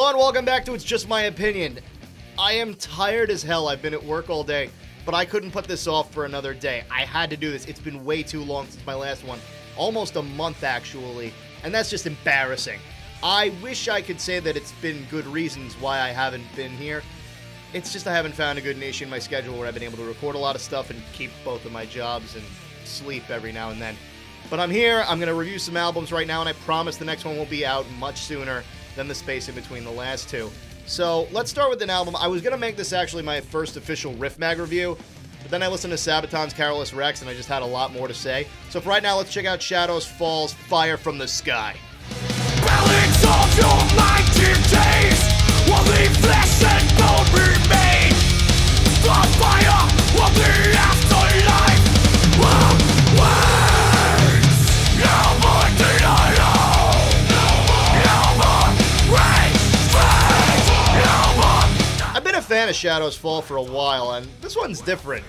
Hello and welcome back to It's Just My Opinion. I am tired as hell. I've been at work all day, but I couldn't put this off for another day. I had to do this. It's been way too long since my last one. Almost a month, actually, and that's just embarrassing. I wish I could say that it's been good reasons why I haven't been here. It's just I haven't found a good niche in my schedule where I've been able to record a lot of stuff and keep both of my jobs and sleep every now and then. But I'm here. I'm going to review some albums right now, and I promise the next one will be out much sooner than the space in between the last two. So let's start with an album. I was going to make this actually my first official Riff Mag review, but then I listened to Sabaton's Careless Rex, and I just had a lot more to say. So for right now, let's check out Shadows Fall's Fire from the Sky. Relics of your mighty days will leave flesh and bone remain. The fire of the afterlife will wait. No more denial. No more rage. No more. I've been a fan of Shadows Fall for a while, and this one's different.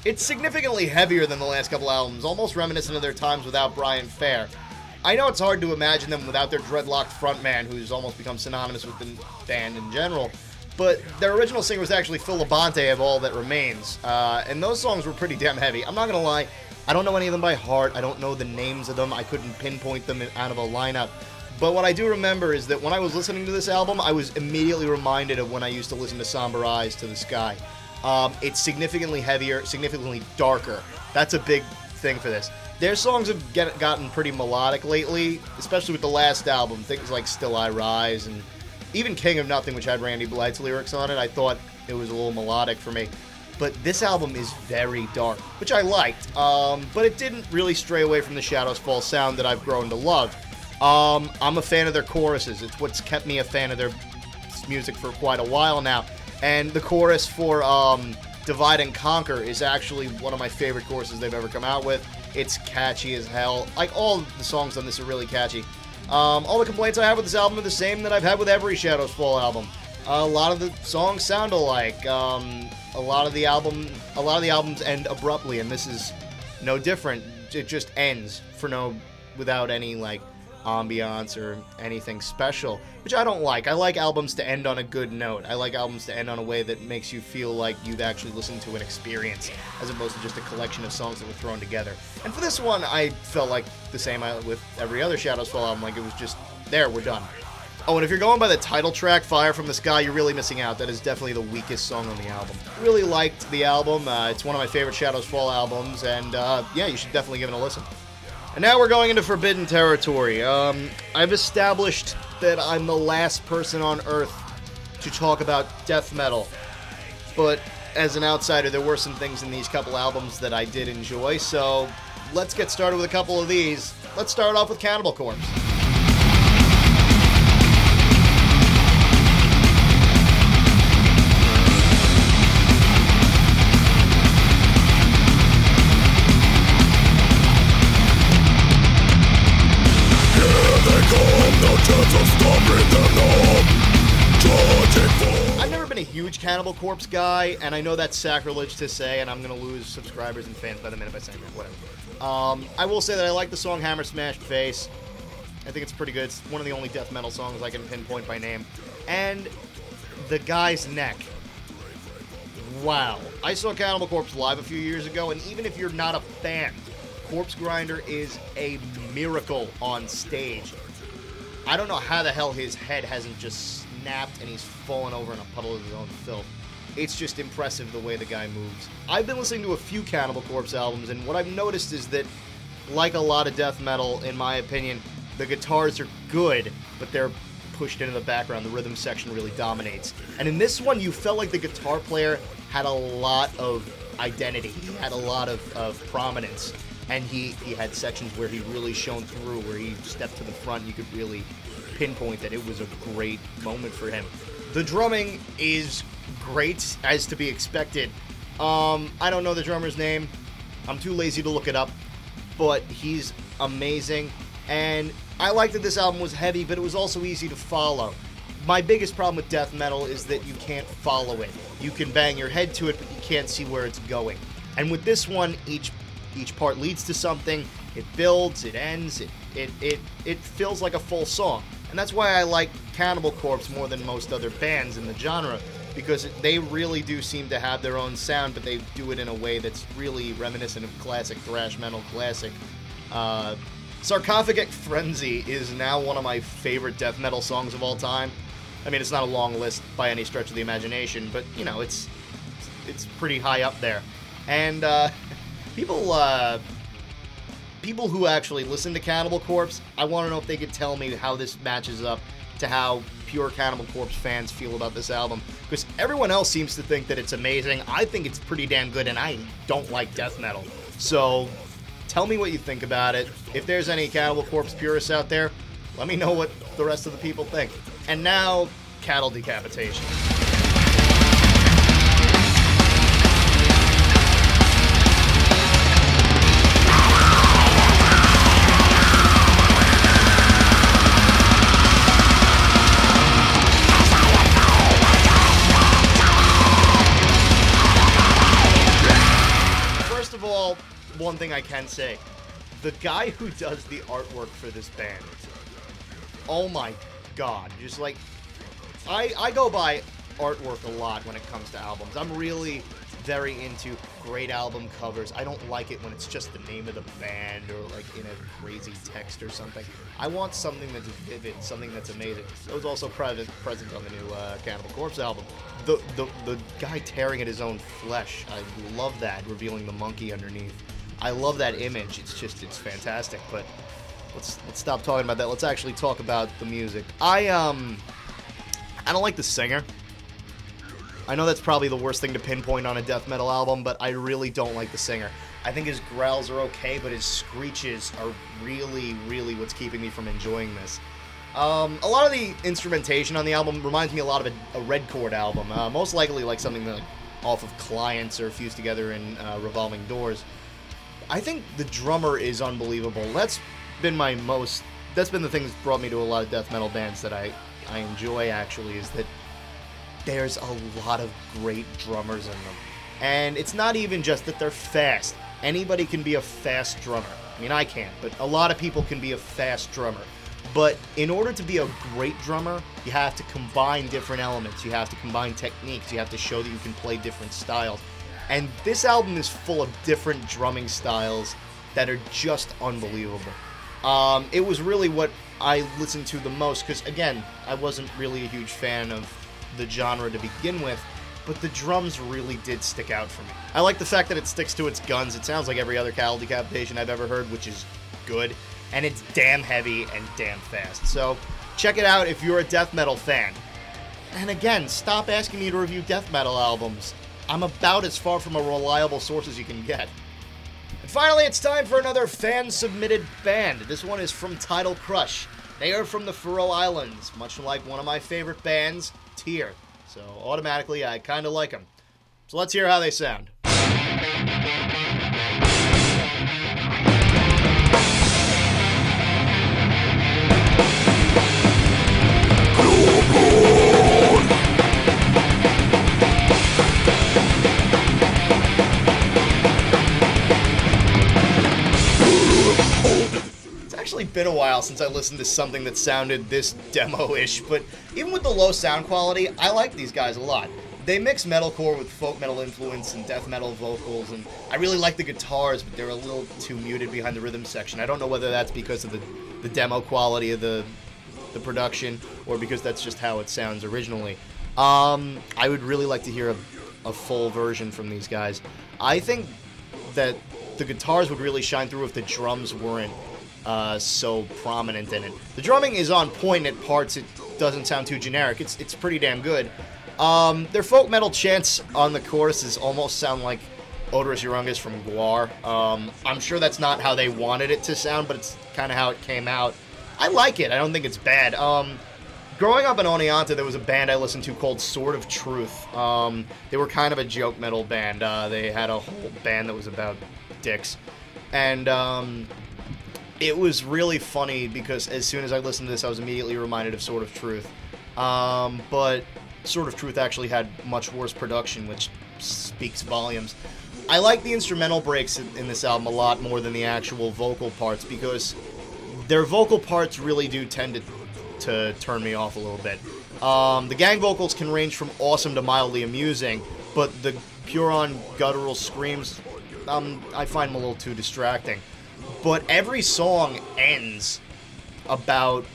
It's significantly heavier than the last couple albums, almost reminiscent of their times without Brian Fair. I know it's hard to imagine them without their dreadlocked frontman, who's almost become synonymous with the band in general, but their original singer was actually Phil Labonte of All That Remains, and those songs were pretty damn heavy. I'm not gonna lie, I don't know any of them by heart, I don't know the names of them, I couldn't pinpoint them out of a lineup, but what I do remember is that when I was listening to this album, I was immediately reminded of when I used to listen to Somber Eyes to the Sky. It's significantly heavier, significantly darker. That's a big thing for this. Their songs have gotten pretty melodic lately, especially with the last album. Things like Still I Rise and even King of Nothing, which had Randy Blythe's lyrics on it. I thought it was a little melodic for me. But this album is very dark, which I liked. But it didn't really stray away from the Shadows Fall sound that I've grown to love. I'm a fan of their choruses. It's what's kept me a fan of their music for quite a while now. And the chorus for Divide and Conquer is actually one of my favorite choruses they've ever come out with. It's catchy as hell. Like, all the songs on this are really catchy. All the complaints I have with this album are the same that I've had with every Shadows Fall album. A lot of the songs sound alike. A lot of the albums end abruptly, and this is no different. It just ends without any like ambiance or anything special, which I don't like. I like albums to end on a good note. I like albums to end on a way that makes you feel like you've actually listened to an experience, as opposed to just a collection of songs that were thrown together. And for this one, I felt like the same with every other Shadows Fall album, like it was just, there, we're done. Oh, and if you're going by the title track, Fire from the Sky, you're really missing out. That is definitely the weakest song on the album. Really liked the album. It's one of my favorite Shadows Fall albums, and yeah, you should definitely give it a listen. And now we're going into forbidden territory. I've established that I'm the last person on Earth to talk about death metal. But as an outsider, there were some things in these couple albums that I did enjoy, so let's get started with a couple of these. Let's start off with Cannibal Corpse. I've never been a huge Cannibal Corpse guy, and I know that's sacrilege to say, and I'm going to lose subscribers and fans by the minute by saying that, whatever. I will say that I like the song Hammer Smashed Face. I think it's pretty good. It's one of the only death metal songs I can pinpoint by name. And the guy's neck. Wow. I saw Cannibal Corpse live a few years ago, and even if you're not a fan, Corpse Grinder is a miracle on stage. I don't know how the hell his head hasn't just snapped and he's fallen over in a puddle of his own filth. It's just impressive the way the guy moves. I've been listening to a few Cannibal Corpse albums, and what I've noticed is that, like a lot of death metal, in my opinion, the guitars are good, but they're pushed into the background. The rhythm section really dominates. And in this one, you felt like the guitar player had a lot of identity. He had a lot of prominence. And he had sections where he really shone through, where he stepped to the front. You could really pinpoint that it was a great moment for him. The drumming is great, as to be expected. I don't know the drummer's name. I'm too lazy to look it up. But he's amazing. And I liked that this album was heavy, but it was also easy to follow. My biggest problem with death metal is that you can't follow it. You can bang your head to it, but you can't see where it's going. And with this one, each part leads to something. It builds, it ends, it feels like a full song. And that's why I like Cannibal Corpse more than most other bands in the genre, because they really do seem to have their own sound, but they do it in a way that's really reminiscent of classic thrash metal classic. Sarcophagic Frenzy is now one of my favorite death metal songs of all time. I mean, it's not a long list by any stretch of the imagination, but, you know, it's pretty high up there. And people who actually listen to Cannibal Corpse, I want to know if they could tell me how this matches up to how pure Cannibal Corpse fans feel about this album, because everyone else seems to think that it's amazing. I think it's pretty damn good, and I don't like death metal. So tell me what you think about it. If there's any Cannibal Corpse purists out there, let me know what the rest of the people think. And now, Cattle Decapitation. One thing I can say, the guy who does the artwork for this band, oh my god, just like, I go by artwork a lot when it comes to albums. I'm really very into great album covers. I don't like it when it's just the name of the band or like in a crazy text or something. I want something that's vivid, something that's amazing. That was also present on the new Cannibal Corpse album. The guy tearing at his own flesh, I love that, revealing the monkey underneath. I love that image. It's fantastic. But let's stop talking about that. Let's actually talk about the music. I don't like the singer. I know that's probably the worst thing to pinpoint on a death metal album, but I really don't like the singer. I think his growls are okay, but his screeches are really, really what's keeping me from enjoying this. A lot of the instrumentation on the album reminds me a lot of a Red Chord album. Most likely like something that, like, off of Clients or fused together in Revolving Doors. I think the drummer is unbelievable. That's been the thing that's brought me to a lot of death metal bands that I enjoy, actually, is that there's a lot of great drummers in them. And it's not even just that they're fast. Anybody can be a fast drummer. I mean, I can't, but a lot of people can be a fast drummer. But in order to be a great drummer, you have to combine different elements. You have to combine techniques. You have to show that you can play different styles. And this album is full of different drumming styles that are just unbelievable. It was really what I listened to the most, because, again, I wasn't really a huge fan of the genre to begin with, but the drums really did stick out for me. I like the fact that it sticks to its guns. It sounds like every other Cattle Decapitation I've ever heard, which is good, and it's damn heavy and damn fast. So check it out if you're a death metal fan. And again, stop asking me to review death metal albums. I'm about as far from a reliable source as you can get. And finally, it's time for another fan-submitted band. This one is from Tidal Crush. They are from the Faroe Islands, much like one of my favorite bands, Tyr. So automatically, I kind of like them. So let's hear how they sound. Been a while since I listened to something that sounded this demo-ish, but even with the low sound quality, I like these guys a lot. They mix metalcore with folk metal influence and death metal vocals, and I really like the guitars, but they're a little too muted behind the rhythm section. I don't know whether that's because of the demo quality of the production, or because that's just how it sounds originally. I would really like to hear a full version from these guys. I think that the guitars would really shine through if the drums weren't so prominent in it. The drumming is on point at parts. It doesn't sound too generic. It's pretty damn good. Their folk metal chants on the choruses almost sound like Odorous Urungus from Gwar. I'm sure that's not how they wanted it to sound, but it's kind of how it came out. I like it. I don't think it's bad. Growing up in Oneonta, there was a band I listened to called Sword of Truth. They were kind of a joke metal band. They had a whole band that was about dicks. And it was really funny because as soon as I listened to this, I was immediately reminded of Sword of Truth. But Sword of Truth actually had much worse production, which speaks volumes. I like the instrumental breaks in this album a lot more than the actual vocal parts, because their vocal parts really do tend to to turn me off a little bit. The gang vocals can range from awesome to mildly amusing, but the pure-on guttural screams, I find them a little too distracting. But every song ends about,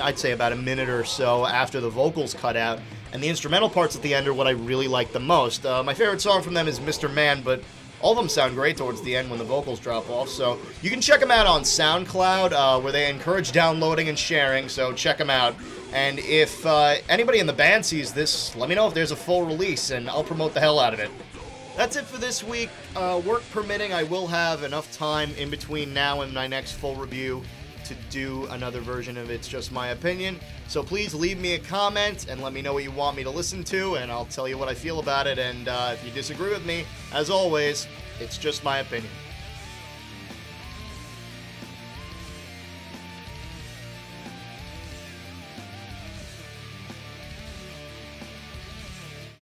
I'd say about a minute or so after the vocals cut out, and the instrumental parts at the end are what I really like the most. My favorite song from them is Mr. Man, but all of them sound great towards the end when the vocals drop off, so you can check them out on SoundCloud, where they encourage downloading and sharing, so check them out. And if anybody in the band sees this, let me know if there's a full release, and I'll promote the hell out of it. That's it for this week. Work permitting, I will have enough time in between now and my next full review to do another version of It's Just My Opinion. So please leave me a comment and let me know what you want me to listen to, and I'll tell you what I feel about it. And if you disagree with me, as always, it's just my opinion.